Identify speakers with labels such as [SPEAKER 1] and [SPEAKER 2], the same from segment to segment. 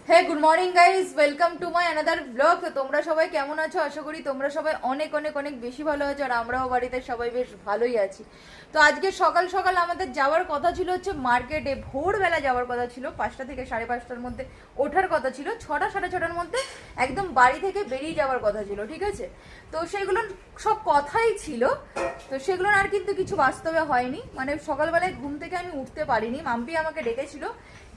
[SPEAKER 1] Hey good morning guys, welcome to my another blog. তো তোমরা সবাই কেমন আছো? আশা করি তোমরা সবাই অনেক অনেক অনেক বেশি ভালো আছো, আর আমরাও বাড়িতে সবাই বেশ ভালোই আছি। তো আজকে সকাল সকাল আমাদের যাওয়ার কথা ছিল হচ্ছে মার্কেটে, ভোরবেলা যাওয়ার কথা ছিল, 5টা থেকে 5:30টার মধ্যে ওঠার কথা ছিল, 6টা 6:30টার মধ্যে একদম বাড়ি থেকে বেরিয়ে যাওয়ার কথা ছিল, ঠিক আছে? তো সেগুলো সব কথাই ছিল, তো সেগুলো আর কিন্তু কিছু বাস্তবে হয়নি। মানে সকালবেলায় ঘুম থেকে আমি উঠতে পারিনি, মাম্পি আমাকে ডেকেছিল,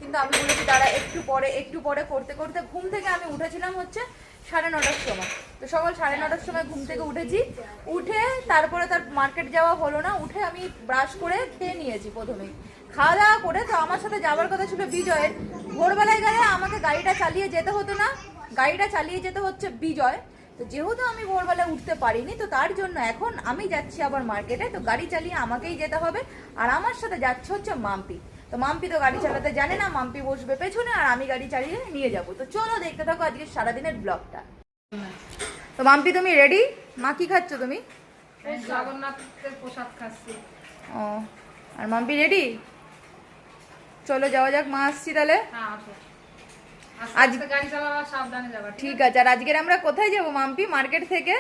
[SPEAKER 1] কিন্তু আমি বলেছি তারা একটু পরে করতে করতে ঘুম থেকে আমি উঠেছিলাম হচ্ছে 9:30টার সময়। তো সকাল 9:30টার সময় ঘুম থেকে উঠেছি, উঠে তারপরে তার মার্কেট যাওয়া হলো না, উঠে আমি ব্রাশ করে খেয়ে নিয়েছি প্রথমেই, খাওয়া দাওয়া করে। তো আমার সাথে যাওয়ার কথা ছিল বিজয়ের, ভোরবেলায় গেলে আমাকে গাড়িটা চালিয়ে যেতে হতো না, গাড়িটা চালিয়ে যেতে হচ্ছে বিজয়। তো যেহেতু আমি ভোরবেলায় উঠতে পারিনি, তো তার জন্য এখন আমি যাচ্ছি আবার মার্কেটে, তো গাড়ি চালিয়ে আমাকেই যেতে হবে, আর আমার সাথে যাচ্ছে হচ্ছে মাম্পি। তো মাম্পি তো গাড়ি চালাতে জানে না, মাম্পি বসবে পেছনে আর আমি গাড়ি চালিয়ে নিয়ে যাব। তো চলো দেখতে থাকো আজকে সারাদিনের ব্লগটা। তো মাম্পি তুমি রেডি? মা কি খাচ্ছ তুমি?
[SPEAKER 2] জগন্নাথের প্রসাদ খাচ্ছি।
[SPEAKER 1] ও, আর মাম্পি রেডি? চলো যাওয়া যাক, মা আসছি তাহলে।
[SPEAKER 2] আজ গাড়ি চালাবা, সাবধানে যাবা,
[SPEAKER 1] ঠিক আছে। আর আজকের আমরা কোথায় যাব মাম্পি? মার্কেট থেকে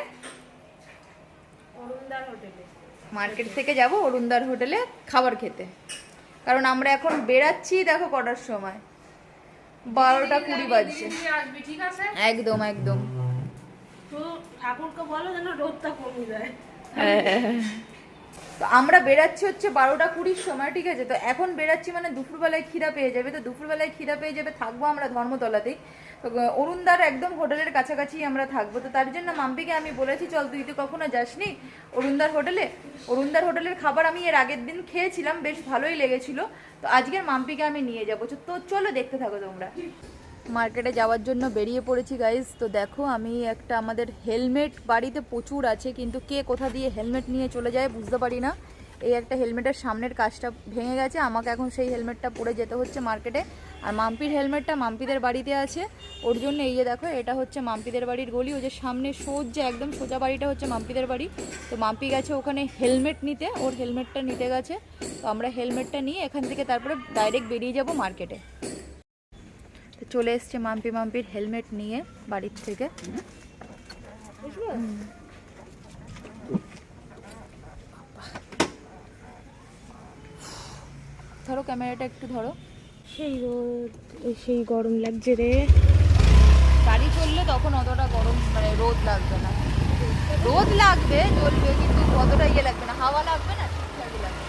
[SPEAKER 2] অরুণদার হোটেলে।
[SPEAKER 1] মার্কেট থেকে যাব অরুণদার হোটেলে খাবার খেতে, কারণ আমরা এখন বেরাচ্ছি। দেখো কটার সময়, 12:20 বাজছে।
[SPEAKER 2] আসবি, ঠিক আছে?
[SPEAKER 1] একদম একদম।
[SPEAKER 2] তো ঠাকুরকে বলো যেন রোদটা কমে যায়।
[SPEAKER 1] তো আমরা বেরাচ্ছি হচ্ছে 12:20 সময়, ঠিক আছে? তো এখন বেরাচ্ছি মানে দুপুরবেলায় খিদা পেয়ে যাবে, তো দুপুরবেলায় খিদা পেয়ে যাবে, থাকবো আমরা ধর্মতলাতেই। তো অরুণদার একদম হোটেলের কাছাকাছি আমরা থাকবো। তো তার জন্য মাম্পিকে আমি বলেছি চল, তুই তো কখনো যাসনি অরুণদার হোটেলে, অরুণদার হোটেলের খাবার আমি এর আগের দিন খেয়েছিলাম, বেশ ভালোই লেগেছিল। তো আজকের মাম্পিকে আমি নিয়ে যাবো, তো চলো দেখতে থাকো তোমরা। মার্কেটে যাওয়ার জন্য বেরিয়ে পড়েছি গাইজ। তো দেখো আমি একটা, আমাদের হেলমেট বাড়িতে প্রচুর আছে, কিন্তু কে কোথা দিয়ে হেলমেট নিয়ে চলে যায় বুঝতে পারি না। এই একটা হেলমেটের সামনের কাজটা ভেঙে গেছে, আমাকে এখন সেই হেলমেটটা পরে যেতে হচ্ছে মার্কেটে। আর মাম্পির হেলমেটটা মাম্পিদের বাড়িতে আছে, ওর জন্য এই যে দেখো এটা হচ্ছে মাম্পিদের বাড়ির গলি, ওই যে সামনে সোজা একদম সোজা বাড়িটা হচ্ছে মাম্পিদের বাড়ি। তো মাম্পি গেছে ওখানে হেলমেট নিতে, ওর হেলমেটটা নিতে গেছে। তো আমরা হেলমেটটা নিয়ে এখান থেকে তারপরে ডাইরেক্ট বেরিয়ে যাব মার্কেটে। চলে এসছে মাম্পির হেলমেট নিয়ে বাড়ির থেকে। ধরো ক্যামেরাটা একটু ধরো।
[SPEAKER 2] সেই রোদ, সেই গরম লাগছে রে।
[SPEAKER 1] গাড়ি চললে তখন অতটা গরম মানে রোদ লাগবে না, রোদ লাগবে জ্বলবে, কিন্তু অতটা ইয়ে লাগবে না, হাওয়া লাগবে না, ঠিকঠাকই লাগবে।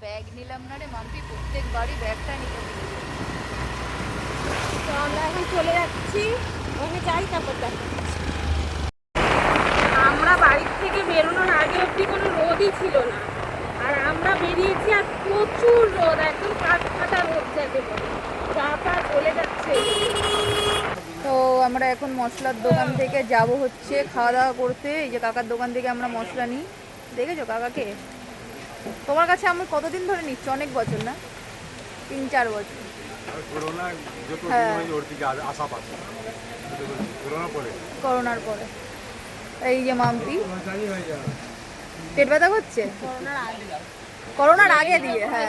[SPEAKER 1] ব্যাগ নিলাম না রে মাম্পি, প্রত্যেকবারই ব্যাগটা নিতে ভুলে যাই।
[SPEAKER 2] তো আমরা এখন চলে যাচ্ছি, ওখানে যাই তারপর দেখা যাচ্ছে। আমরা বাড়ির থেকে বেরোনোর আগে অবধি কোনো রোদই ছিল না, আর আমরা বেরিয়েছি আর প্রচুর রোদ, একদম কাঠফাটা রোদ যাকে বলে, গা পা চলে যাচ্ছে।
[SPEAKER 1] তো আমরা এখন মশলার দোকান থেকে যাব হচ্ছে খাওয়া দাওয়া করতে। এই যে কাকার দোকান থেকে আমরা মশলা নিই, দেখেছো কাকাকে? তোমার কাছে আমি কতদিন ধরে নিচ্ছি? অনেক বছর না, 3-4 বছর। হ্যাঁ, করোনার পরে। এই যে মাম্পি পেট ব্যথা করছে করোনার আগে দিয়ে। হ্যাঁ,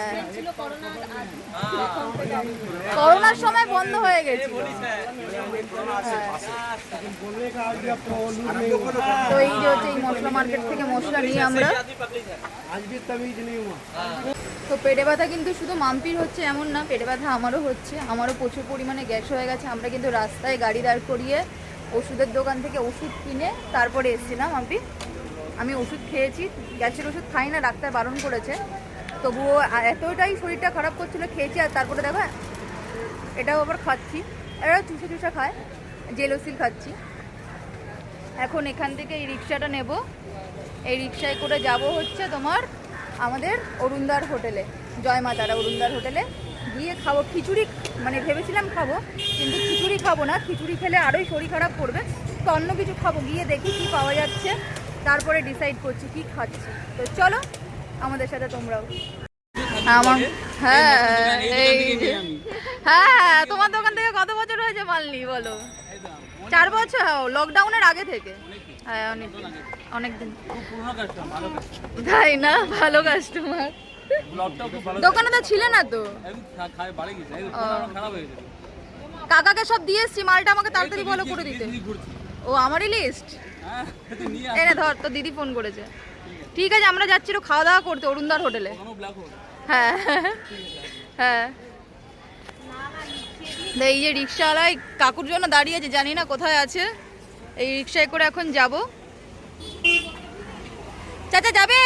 [SPEAKER 1] করোনার সময় বন্ধ হয়ে গেছিল। তো এই যে হচ্ছে এই মশলা মার্কেট থেকে মশলা নিই আমরা। তো পেটে ব্যথা কিন্তু শুধু মাম্পির হচ্ছে এমন না, পেটে ব্যথা আমারও হচ্ছে, আমারও প্রচুর পরিমাণে গ্যাস হয়ে গেছে। আমরা কিন্তু রাস্তায় গাড়ি দাঁড় করিয়ে ওষুধের দোকান থেকে ওষুধ কিনে তারপরে এসেছিলাম। আমি ওষুধ খেয়েছি, গ্যাসের ওষুধ খাই না, ডাক্তার বারণ করেছে, তবুও এতটাই শরীরটা খারাপ করছিল, খেয়েছি। আর তারপরে দেখো এটাও আবার খাচ্ছি, এরা চুষা খায়, জেলোসিল খাচ্ছি। এখন এখান থেকে এই রিক্সাটা নেব, এই রিক্সায় করে যাব হচ্ছে তোমার আমাদের অরুণদার হোটেলে, জয় মা তারা অরুণদার হোটেলে গিয়ে খাবো খিচুড়ি। মানে ভেবেছিলাম খাবো, কিন্তু খিচুড়ি খাবো না, খিচুড়ি খেলে আরোই শরীর খারাপ করবে, তো অন্য কিছু খাবো। গিয়ে দেখি কি পাওয়া যাচ্ছে, তারপরে ডিসাইড করছি কি খাচ্ছি। তো চলো আমাদের সাথে তোমরাও। আমার হ্যাঁ, তোমার দোকান থেকে কত বছর হয়েছে মালনি বলো? 4 বছর, লকডাউনের আগে থেকে। হ্যাঁ, অনেকদিন। তাই না? ভালো কাস্টমার।
[SPEAKER 3] ব্লগটাও খুব ভালো।
[SPEAKER 1] দোকানে তো ছিলে না তো।
[SPEAKER 3] একদম খায় বাড়ি গেছে, একদম ফোন খারাপ হয়ে গেছে।
[SPEAKER 1] কাকাকে সব দিয়ে এসছি, মালটা আমাকে তাড়াতাড়ি বলো করে দিতে।
[SPEAKER 3] ঘুরছি।
[SPEAKER 1] ও আমারই লিস্ট।
[SPEAKER 3] হ্যাঁ, তুই নিয়ে আস।
[SPEAKER 1] এনে ধর, তো দিদি ফোন করেছে। ঠিক আছে, আমরা যাচ্ছি একটু খাওয়া দাওয়া করতে অরুণদার হোটেলে।
[SPEAKER 3] কোনো ব্লগ হবে।
[SPEAKER 1] হ্যাঁ হ্যাঁ। এই যে রিক্সাওয়ালায় কাকুর জন্য দাঁড়িয়ে আছে, জানি না কোথায় আছে। এই রিক্সায় করে এখন যাব। চাচা যাবে?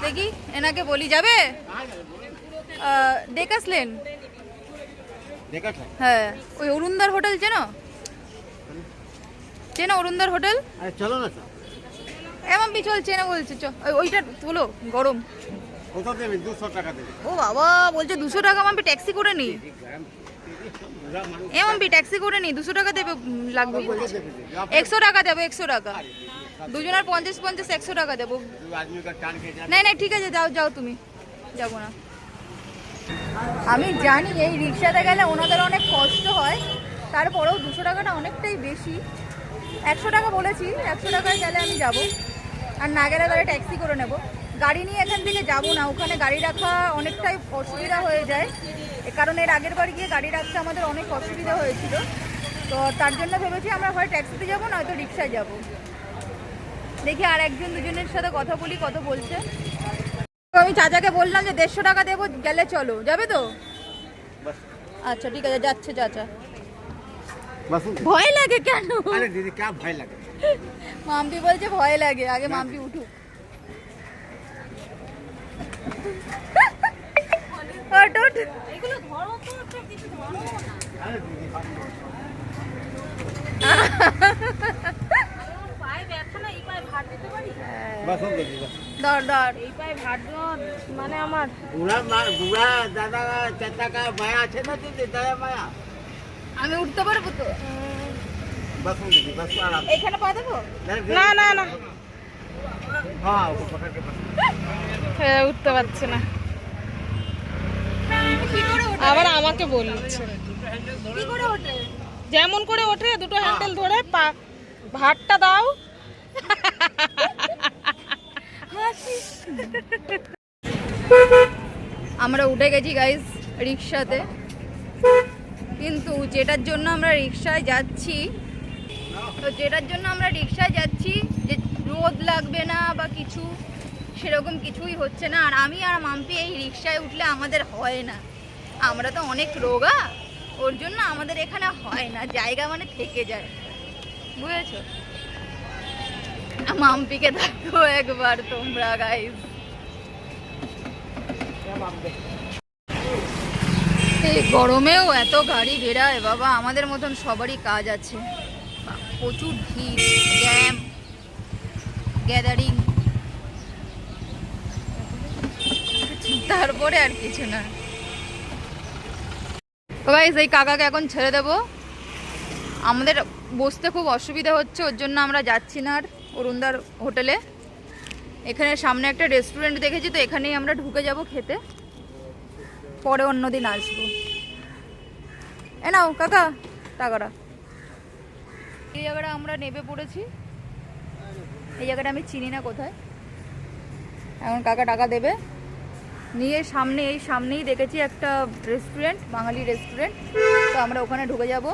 [SPEAKER 1] দেখি এনাকে বলি, যাবে? ডেকাসলেন। হ্যাঁ, ওই অরুণদার হোটেল চেনো? চেনো অরুণদার হোটেল?
[SPEAKER 4] চলো না
[SPEAKER 1] এমন বিচল চেনো বলছে। ওইটা তোলো, গরম।
[SPEAKER 4] কত দেবে? 200 টাকা দেবে।
[SPEAKER 1] ও বাবা, বলছে 200 টাকা। আমি ট্যাক্সি করে নি। এমন ট্যাক্সি করে নি, 200 টাকা দেবে লাগবে বলছে। 100 টাকা দেবো, 100 টাকা। দুজনের 50-50, 100 টাকা দেবো। না না ঠিক আছে, যাও যাও, তুমি যাবো না। আমি জানি এই রিক্সাতে গেলে ওনাদের অনেক কষ্ট হয়, তারপরেও 200 টাকাটা অনেকটাই বেশি। 100 টাকা বলেছি, 100 টাকায় গেলে আমি যাব। আর না গেলে তাহলে ট্যাক্সি করে নেব। গাড়ি নিয়ে এখান থেকে যাব না, ওখানে গাড়ি রাখা অনেকটাই অসুবিধা হয়ে যায়। কারণ এর আগের বার গিয়ে গাড়ি রাখতে আমাদের অনেক অসুবিধা হয়েছিল। তো তার জন্য ভেবেছি আমরা হয় ট্যাক্সিতে যাবো, নয়তো রিক্সায় যাব। দেখি আর একজন দুজনের সাথে কথা বলি, কত বলছে। তো আমি চাচাকে বললাম যে 150 টাকা দেবো, গেলে চলো। যাবে তো? আচ্ছা ঠিক আছে, যাচ্ছে চাচা। ভয় লাগে কেন?
[SPEAKER 4] আরে দিদি क्या ভয় লাগে?
[SPEAKER 1] মাম্পি বলছে ভয় লাগে, আগে মাম্পি উঠুক।
[SPEAKER 2] এগুলো ধরো তো, একটা কিছু ধরো না।
[SPEAKER 4] আরে দিদি
[SPEAKER 2] আমার পায়ে ব্যথা না, এই পায়ে ভার দিতে পারি?
[SPEAKER 4] বসুন দিদি
[SPEAKER 1] ধর ধর।
[SPEAKER 2] এই পায়ে ভার দেওয়া মানে আমার
[SPEAKER 4] বুড়া দাদা চাচা কা মায়া আছে না দিদি, দয়া মায়া।
[SPEAKER 1] আমি উঠতে পারবো তো?
[SPEAKER 4] বসুন দিদি, বসুন আরাম।
[SPEAKER 1] এখানে পা দেবো?
[SPEAKER 2] না না না,
[SPEAKER 4] হ্যাঁ ও পকড় के बस।
[SPEAKER 2] হ্যাঁ উঠতে পারছে না।
[SPEAKER 1] কি করে ওঠে?
[SPEAKER 2] আবার আমাকে বলছে
[SPEAKER 1] কি করে ওঠে?
[SPEAKER 2] যেমন করে ওঠে, দুটো হ্যান্ডেল ধরে পা ভাতটা দাও।
[SPEAKER 1] আমরা উঠে গেছি গাইস রিক্সাতে, কিন্তু যেটার জন্য আমরা রিক্সায় যাচ্ছি, যে রোদ লাগবে না বা কিছু, সেরকম কিছুই হচ্ছে না। আর আমি আর মাম্পি এই রিক্সায় উঠলে আমাদের হয় না, আমরা তো অনেক রোগা, ওর জন্য আমাদের এখানে হয় না, জায়গা মানে থেকে যায়, বুঝেছো? মাম্পিকে দেখো একবার তোমরা গাইস। এই গরমেও এত গাড়ি বেরায় বাবা, আমাদের মতন সবারই কাজ আছে। প্রচুর ভিড়, জ্যাম, গ্যাদারিং, তারপরে আর কিছু না। গাইস এই কাকাকে এখন ছেড়ে দেবো, আমাদের বসতে খুব অসুবিধা হচ্ছে, ওর জন্য আমরা যাচ্ছি না আর অরুণদার হোটেলে। এখানে সামনে একটা রেস্টুরেন্ট দেখেছি, তো এখানেই আমরা ঢুকে যাব খেতে, পরে অন্যদিন আসবো। এ নাও কাকা টাকাটা। এই জায়গাটা আমরা নেমে পড়েছি, এই জায়গাটা আমি চিনি না কোথায়। এখন কাকা টাকা দেবে, নিয়ে সামনে এই সামনেই দেখেছি একটা রেস্টুরেন্ট, বাঙালি রেস্টুরেন্ট, তো আমরা ওখানে ঢুকে যাব।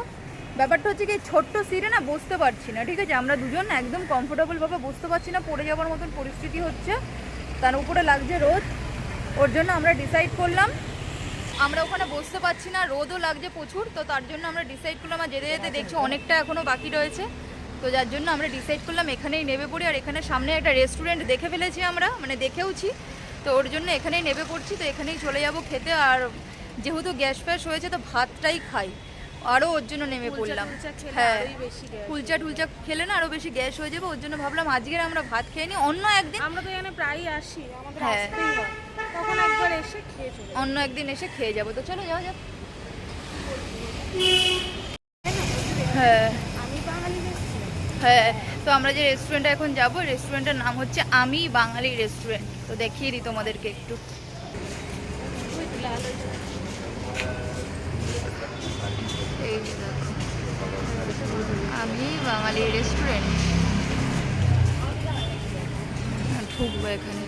[SPEAKER 1] ব্যাপারটা হচ্ছে কি, ছোট্ট সিটে না বসতে পারছি না, ঠিক আছে? আমরা দুজন একদম কমফোর্টেবলভাবে বসতে পারছি না, পড়ে যাওয়ার মতন পরিস্থিতি হচ্ছে, তার উপরে লাগছে রোদ। ওর জন্য আমরা ডিসাইড করলাম আমরা ওখানে বসতে পারছি না, রোদও লাগছে প্রচুর, তো তার জন্য আমরা ডিসাইড করলাম, আর যেতে যেতে দেখছি অনেকটা এখনও বাকি রয়েছে, তো যার জন্য আমরা ডিসাইড করলাম এখানেই নেমে পড়ি। আর এখানে সামনে একটা রেস্টুরেন্ট দেখে ফেলেছি আমরা, মানে দেখেওছি, তো ওর জন্য এখানেই নেমে পড়ছি, তো এখানেই চলে যাব খেতে। আর যেহেতু গ্যাস ফ্যাস হয়েছে তো ভাতটাই খাই, আরও ওর জন্য নেমে পড়লাম। হ্যাঁ, কুলচা টুলচা খেলে না আরও বেশি গ্যাস হয়ে যাবে, ওর জন্য ভাবলাম আজকের আমরা ভাত খেয়ে নিই, অন্য একদিন।
[SPEAKER 2] আমরা তো এখানে প্রায়ই আসি, আমাদের
[SPEAKER 1] হ্যাঁ,
[SPEAKER 2] আসতেই হয়, তখন একবার এসে খেয়ে চলে যাই।
[SPEAKER 1] অন্য একদিন এসে খেয়ে যাবো, তো চলো যাওয়া যাক। হ্যাঁ
[SPEAKER 2] আমি বাঙালি রেস্টুরেন্ট।
[SPEAKER 1] হ্যাঁ, তো আমরা যে রেস্টুরেন্টে এখন যাবো, রেস্টুরেন্টের নাম হচ্ছে আমি বাঙালি রেস্টুরেন্ট, তো দেখিয়ে দিই তোমাদেরকে একটু। এই যে দেখো, আমি বাঙালি রেস্টুরেন্ট, ঢুকবো এখানে।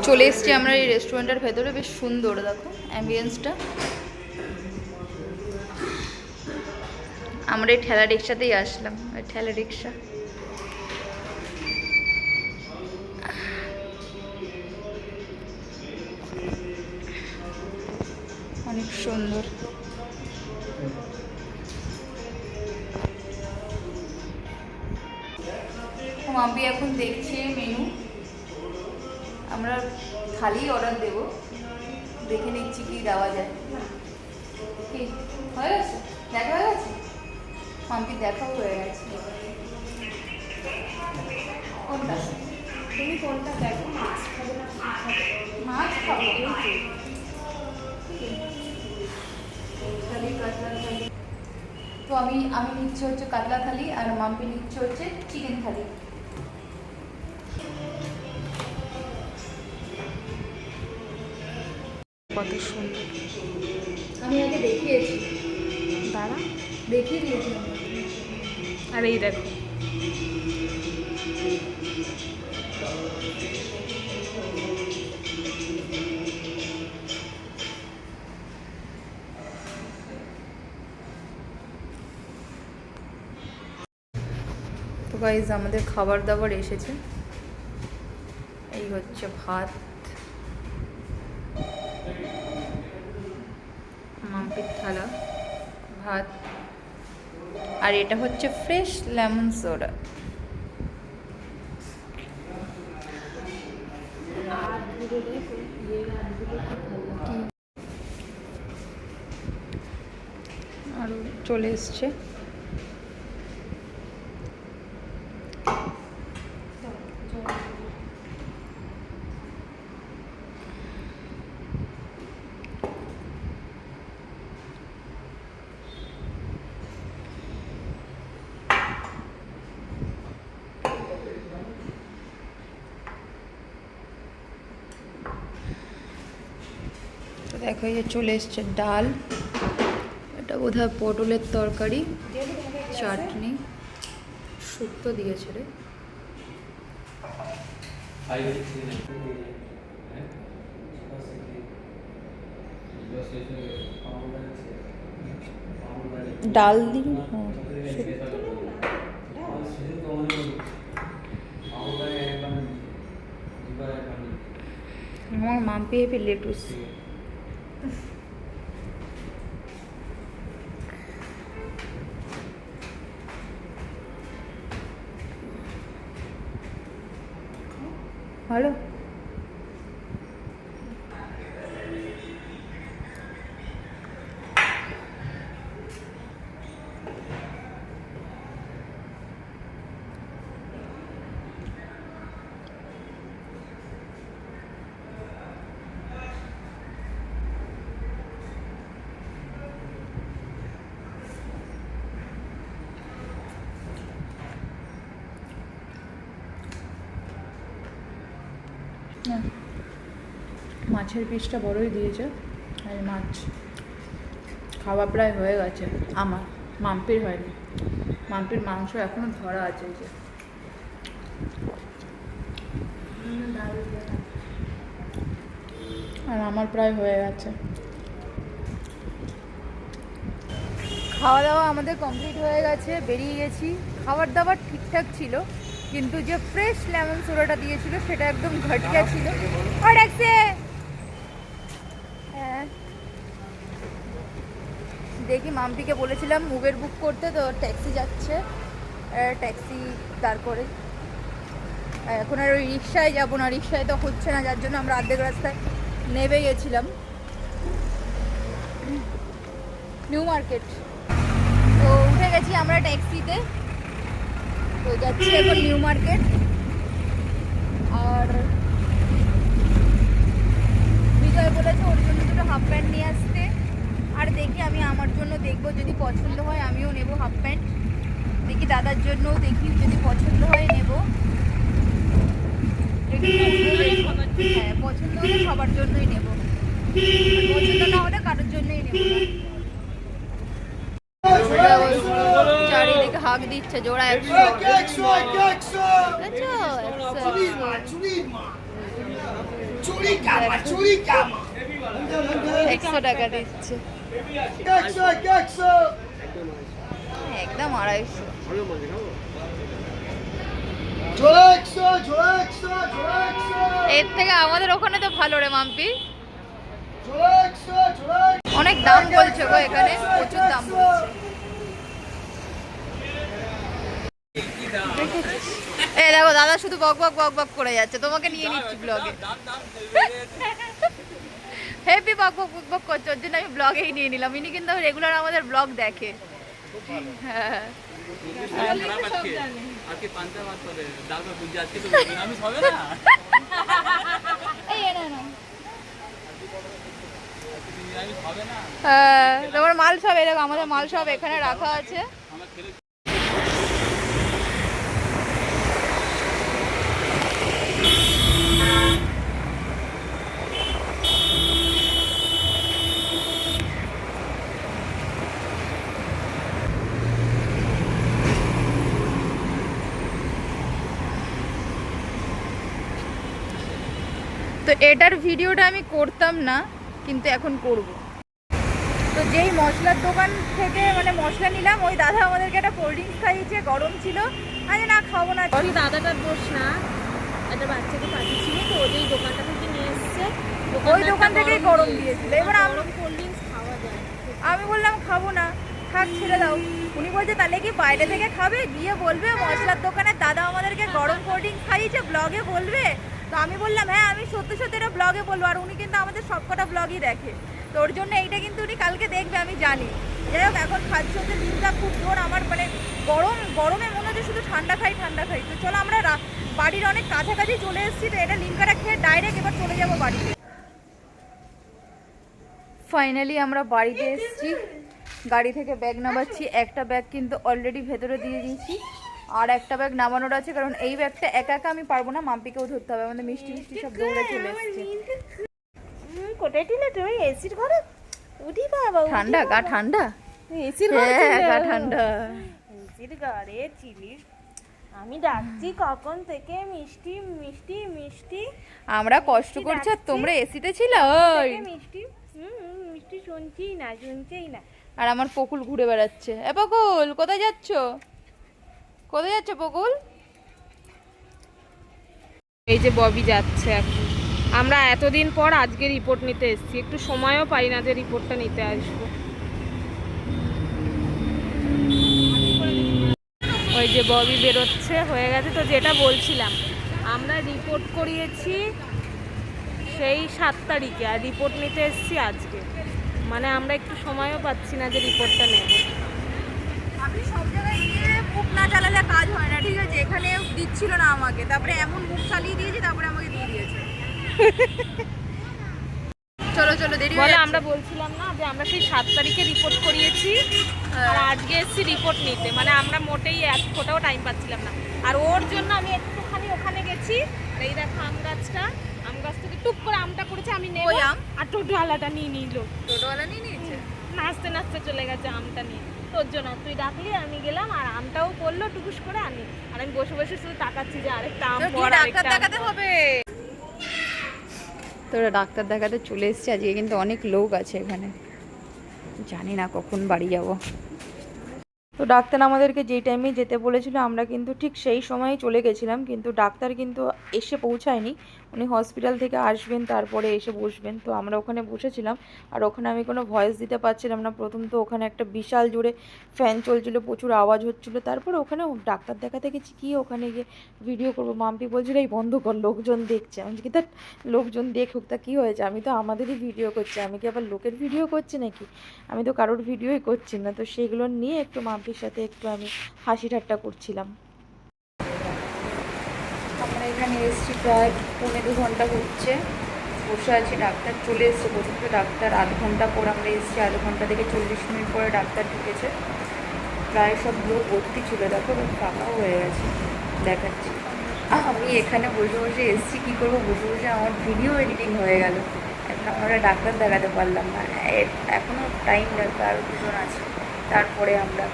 [SPEAKER 1] চলে এসেছি আমরা এই রেস্টুরেন্টের ভেতরে, বেশ সুন্দর দেখো অ্যাম্বিয়েন্সটা। আমরা এই ঠেলা রিক্সাতেই আসলাম, ওই ঠেলা রিক্সা। অনেক সুন্দর। মাম্পি এখন দেখছে মেনু, আমরা থালি অর্ডার দেব, দেখে নিচ্ছি কি দেওয়া যায়। কি হয়ে গেছে? দেখা হয়ে গেছে? মাম্পি দেখাও হয়ে গেছে। কোনটা?
[SPEAKER 2] তুমি কোনটা দেখো, মাছ খাবে না কি খাবে?
[SPEAKER 1] মাছ খাবো। তো আমি নিচ্ছি হচ্ছে কাতলা থালি, আর মাম্পি নিচ্ছে হচ্ছে চিকেন থালি।
[SPEAKER 2] কত সুন্দর।
[SPEAKER 1] আমি আগে দেখিয়েছি,
[SPEAKER 2] দাঁড়া,
[SPEAKER 1] দেখিয়ে দিয়েছিলাম।
[SPEAKER 2] আর এই দেখো
[SPEAKER 1] তো গাইজ আমাদের খাবার দাবার এসেছে। এই হচ্ছে ভাত, মাম্পির থালা, ভাত, আর এটা হচ্ছে ফ্রেশ লেমন সোডা। আর চলে এসছে দেখো, এই যে চলে এসছে ডাল, এটা বোধহয় পটলের তরকারি, চাটনি, শুক্তো দিয়েছে রে। ডাল দিন, আমার মাম্পি হেপি লেটুস। ভালো। মাছের পিসটা বড়ই দিয়েছে, আর মাছ খাওয়া প্রায় হয়ে গেছে আমার, মাম্পির হয়নি। মাম্পির মাংস এখনো ধরা আছে, যে আর আমার প্রায় হয়ে গেছে। খাওয়া দাওয়া আমাদের কমপ্লিট হয়ে গেছে, বেরিয়ে গেছি। খাবার দাবার ঠিকঠাক ছিল, কিন্তু যে ফ্রেশ লেমন সোডাটা দিয়েছিল সেটা একদম ঘটকা ছিল। আর দেখি মাম্পিকে বলেছিলাম উবের বুক করতে, তো ট্যাক্সি যাচ্ছে, ট্যাক্সি দাঁড় করে। এখন আর ওই রিক্সায় যাবো না, রিক্সায় তো হচ্ছে না, যার জন্য আমরা অর্ধেক রাস্তায় নেমে গেছিলাম। নিউ মার্কেট তো উঠে গেছি আমরা ট্যাক্সিতে, তো যাচ্ছি এখন নিউ মার্কেট। আর বিজয় বলেছে ওর জন্য দুটো হাফ প্যান্ট নিয়ে আসতে, আর দেখি আমি আমার জন্য দেখবো, যদি পছন্দ হয় আমিও নেব হাফ প্যান্ট। দেখি দাদার জন্যও দেখি, যদি পছন্দ হয় নেব। হ্যাঁ, পছন্দ হলে সবার জন্যই নেব, পছন্দ না হলে কারোর জন্যই নেব না। চারিদিকে হাঁক দিচ্ছে, জোড়া 100। 100 টাকা দিচ্ছে, একদম 250। এর থেকে আমাদের ওখানে তো ভালো রে মাম্পি, অনেক দাম বলছে গো এখানে, প্রচুর দাম বলছে। এই দেখো দাদা শুধু বক বক বক বক করে যাচ্ছে, তোমাকে নিয়ে নিচ্ছি ব্লগে। হেভি বক বক বক বক করছে, ওর জন্য আমি ব্লগেই নিয়ে নিলাম। ইনি কিন্তু রেগুলার আমাদের ব্লগ দেখে। হ্যাঁ হ্যাঁ, তোমার মাল সব এরকম, আমাদের মাল সব এখানে রাখা আছে। তো এটার ভিডিওটা আমি করতাম না, কিন্তু এখন করব। তো যেই মশলার দোকান থেকে মানে মশলা নিলাম, ওই দাদা আমাদেরকে একটা কোল্ড ড্রিঙ্কস খাইয়েছে, গরম ছিল। আরে না খাবো না,
[SPEAKER 2] ওই দাদাটার দোষ না, একটা বাচ্চাকে পাঠিয়েছিল তো ওই দোকানটা থেকে নিয়ে এসছে,
[SPEAKER 1] ওই দোকান থেকেই গরম দিয়েছিল। এবার
[SPEAKER 2] গরম কোল্ড ড্রিঙ্কস খাওয়া যায় না।
[SPEAKER 1] আমি বললাম খাবো না, থাক ছেড়ে দাও। উনি বলছে তাহলে কি বাইরে থেকে খাবে, গিয়ে বলবে মশলার দোকানে দাদা আমাদেরকে গরম কোল্ড ড্রিঙ্কস খাইয়েছে, ব্লগে বলবে। তো আমি বললাম হ্যাঁ আমি সত্যি সত্যি এটা ব্লগে বলবো। আর উনি কিন্তু আমাদের সবকটা ব্লগই দেখে, তো ওর জন্য এইটা কিন্তু উনি কালকে দেখবে আমি জানি। যাই হোক, এখন খাদ্য হচ্ছে দিনটা খুব জোর আমার, মানে গরমে মনে হচ্ছে শুধু ঠান্ডা খাই। তো চলো আমরা বাড়ির অনেক কাছাকাছি চলে এসেছি, তো এটা লিঙ্কাটা খেয়ে ডাইরেক্ট এবার চলে যাবো বাড়িতে। ফাইনালি আমরা বাড়িতে এসেছি, গাড়ি থেকে ব্যাগ নামাচ্ছি। একটা ব্যাগ কিন্তু অলরেডি ভেতরে দিয়ে দিয়েছি, আর একটা ব্যাগ নামানোর আছে, কারণ এই ব্যাগটা একা একা আমি পারবো না, মাম্পিকেও ধরতে হবে। আমাদের মিষ্টি সব দৌড়ে চলে এসেছে।
[SPEAKER 2] কোথায় টিলে তুই এসির ঘরে? উঠি বাবা,
[SPEAKER 1] ঠান্ডা গা ঠান্ডা,
[SPEAKER 2] এসির ঘরে
[SPEAKER 1] হ্যাঁ গা ঠান্ডা।
[SPEAKER 2] এসির ঘরে চিলি। আমি ডাকছি কখন থেকে, মিষ্টি মিষ্টি মিষ্টি।
[SPEAKER 1] আমরা কষ্ট করছি আর তোমরা এসিতে ছিল। ওই
[SPEAKER 2] মিষ্টি মিষ্টি শুনছেই না।
[SPEAKER 1] আর আমার পকুল ঘুরে বেড়াচ্ছে। এ পকুল কোথায় যাচ্ছ পকুল?
[SPEAKER 2] এই যে ববি যাচ্ছে এখন। আমরা এতদিন পর আজকে রিপোর্ট নিতে এসেছি, একটু সময়ও পাই না যে রিপোর্টটা নিতে আসবো। ওই যে ববি বেরোচ্ছে, হয়ে গেছে। তো যেটা বলছিলাম, আমরা রিপোর্ট করিয়েছি সেই 7 তারিখে, আর রিপোর্ট নিতে এসেছি আজকে। মানে আমরা একটু সময়ও পাচ্ছি না যে রিপোর্টটা নেব।
[SPEAKER 1] আমি সব জায়গায় গিয়ে মুখ না চালালে কাজ হয় না, ঠিক আছে? এখানে দিচ্ছিল না আমাকে, তারপরে এমন মুখ চালিয়ে দিয়েছি, তারপরে আমাকে দিয়ে দিয়েছে। চলো দেরি
[SPEAKER 2] বলে আমরা বলছিলাম না যে আমরা সেই 7 তারিখে রিপোর্ট করিয়েছি, আর আজকে এসেছি রিপোর্ট নিতে। মানে আমরা মোটেই এক ফোটাও টাইম পাচ্ছিলাম না। আর ওর জন্য আমি একটুখানি ওখানে গেছি, এই দেখো আম গাছ থেকে টুক করে আমটা করেছে, আমি নেব।
[SPEAKER 1] ওই আম?
[SPEAKER 2] আর টোটোওয়ালাটা নিয়ে নিল,
[SPEAKER 1] টোটোওয়ালা নিয়ে নিয়েছে।
[SPEAKER 2] নাচতে চলে গেছে আমটা নিয়ে। তোর জন্য তুই ডাকলি, আমি গেলাম, আর আমটাও পড়লো টুকুস করে। আর আমি বসে শুধু তাকাচ্ছি যে আরেকটা আম পড়,
[SPEAKER 1] ডাক্তার দেখাতে হবে। তোরা ডাক্তার দেখাতে চলে এসেছি। আজকে কিন্তু অনেক লোক আছে এখানে, জানি না কখন বাড়ি যাব। তো ডাক্তার আমাদেরকে যেই টাইমে যেতে বলেছিল আমরা কিন্তু ঠিক সেই সময়ই চলে গেছিলাম, কিন্তু ডাক্তার কিন্তু এসে পৌঁছায়নি। উনি হসপিটাল থেকে আসবেন, তারপরে এসে বসবেন। তো আমরা ওখানে বসেছিলাম, আর ওখানে আমি কোনো ভয়েস দিতে পারছিলাম না। প্রথম তো ওখানে একটা বিশাল জোরে ফ্যান চলছিল, প্রচুর আওয়াজ হচ্ছিলো। তারপরে ওখানে ডাক্তার দেখাতে গেছি, কি ওখানে গিয়ে ভিডিও করবো। মাম্পি বলছিল এই বন্ধ কর, লোকজন দেখছে। আমি কি, তা লোকজন দেখুক, তা কী হয়েছে? আমি তো আমাদেরই ভিডিও করছি, আমি কি আবার লোকের ভিডিও করছি নাকি? আমি তো কারোর ভিডিওই করছি না। তো সেইগুলো নিয়ে একটু মাম্পির সাথে একটু আমি হাসি ঠাট্টা করছিলাম। আমরা এখানে এসেছি প্রায় 1.5 ঘন্টা হচ্ছে, বসে আছি। ডাক্তার চলে এসছে। প্রথম তো ডাক্তার আধ ঘন্টা পর আমরা এসেছি, আধ ঘন্টা থেকে 40 মিনিট পরে ডাক্তার ঢুকেছে। প্রায় সব লোক ভর্তি ছিল, দেখো ফাঁকাও হয়ে গেছে, দেখাচ্ছি। আমি এখানে বসে এসেছি, কী করবো, বসে আমার ভিডিও এডিটিং হয়ে গেল। এখন আমরা ডাক্তার দেখাতে পারলাম না, এখনও টাইম লাগবে, আরও 2 জন আছে। তারপরে আমরা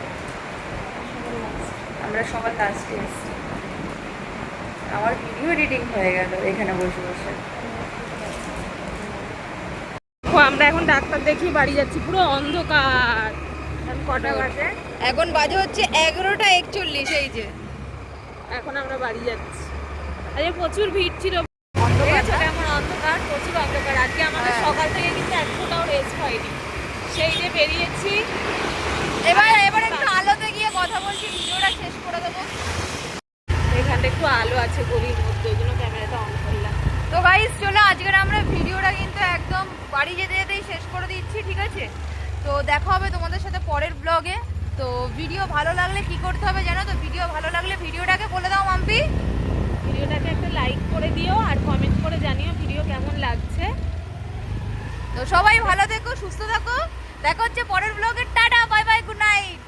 [SPEAKER 1] সবার লাস্টে এসেছি। আমার ভিডিও এডিটিং হয়ে গেল এখানে বসে।
[SPEAKER 2] আমরা এখন ডাক্তার দেখিয়ে বাড়ি যাচ্ছি, পুরো অন্ধকার। এখন কটা বাজে?
[SPEAKER 1] এখন বাজে হচ্ছে 11:41। এই যে
[SPEAKER 2] এখন আমরা বাড়ি যাচ্ছি। আজকে প্রচুর ভিড় ছিল,
[SPEAKER 1] অন্ধকার
[SPEAKER 2] ঠিক আছে, এখন অন্ধকার, প্রচুর অন্ধকার। আজকে আমাদের
[SPEAKER 1] হ্যাঁ।
[SPEAKER 2] সকাল থেকে কিন্তু এক ফোঁটাও রেস্ট হয়নি, সেই যে বেরিয়েছি।
[SPEAKER 1] এবার একটু আলোতে গিয়ে কথা বলছি, ভিডিওটা শেষ করে দেবো।
[SPEAKER 2] এখানটা একটু আলো আছে গলির মধ্যে, ওই জন্য ক্যামেরাটা অন করলাম।
[SPEAKER 1] তো গাইস চলো আজকের আমরা ভিডিওটা কিন্তু একদম বাড়ি যেতে যেতেই শেষ করে দিচ্ছি, ঠিক আছে? তো দেখা হবে তোমাদের সাথে পরের ব্লগে। তো ভিডিও ভালো লাগলে কি করতে হবে জানো তো? ভিডিও ভালো লাগলে ভিডিওটাকে বলে দাও মাম্পি,
[SPEAKER 2] ভিডিওটাকে একটা লাইক করে দিও আর কমেন্ট করে জানিও ভিডিও কেমন লাগছে।
[SPEAKER 1] তো সবাই ভালো থেকো, সুস্থ থাকো, দেখা হচ্ছে পরের ব্লগে। Tata, bye bye, good night.